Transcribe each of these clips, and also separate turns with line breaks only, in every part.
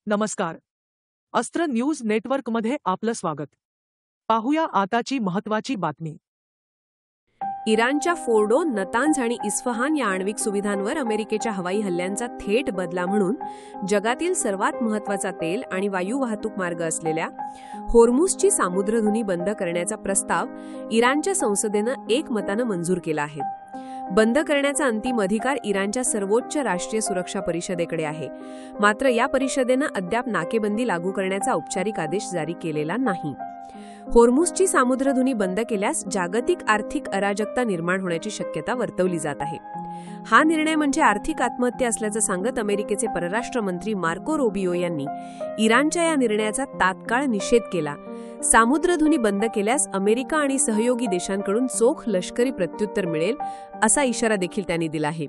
नमस्कार. अस्त्र न्यूज नेटवर्कमध्ये आपलं स्वागत. पाहूया आताची महत्त्वाची बातमी.
इराणच्या फोर्डो, नतांझ आणि इस्फहान या आण्विक सुविधांवर अमेरिकेच्या हवाई हल्ल्यांचा थेट बदला म्हणून जगातील सर्वात महत्त्वाचा तेल आणि वायू वाहतूक मार्ग असलेल्या होर्मुझची सामुद्रधुनी बंद करण्याचा प्रस्ताव इराणच्या संसदेनं एकमतानं मंजूर केला आहे. बंद करण्याचा अंतिम अधिकार इराणच्या सर्वोच्च राष्ट्रीय सुरक्षा परिषदेकडे आहे. मात्र या परिषदेनं अद्याप नाकेबंदी लागू करण्याचा औपचारिक आदेश जारी केलेला नाही. होर्मुझची सामुद्रधुनी बंद केल्यास जागतिक आर्थिक अराजकता निर्माण होण्याची शक्यता वर्तवली जात आहे. हा निर्णय म्हणजे आर्थिक आत्महत्या असल्याचं सांगत अमेरिकेचे परराष्ट्र मंत्री मार्को रुबियो यांनी इराणच्या या निर्णयाचा तात्काळ निषेध केला. सामुद्रधुनी बंद केल्यास अमेरिका आणि सहयोगी देशांकडून चोख लष्करी प्रत्युत्तर मिळेल असा इशारा देखील त्यांनी दिला आहे.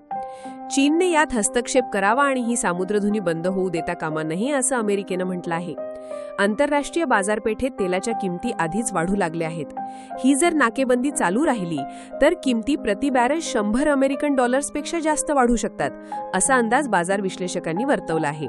चीनने यात हस्तक्षेप करावा आणि ही सामुद्रधुनी बंद होऊ देता कामा नये असं अमेरिकेनं म्हटलं आहे. आंतरराष्ट्रीय बाजारपेठेत तेलाच्या किमती आधीच वाढू लागल्या आहेत. ही जर नाकेबंदी चालू राहिली तर किमती प्रति बॅरल $100 अमेरिकन डॉलर्सपेक्षा जास्त वाढू शकतात असा अंदाज बाजार विश्लेषकांनी वर्तवला आहे.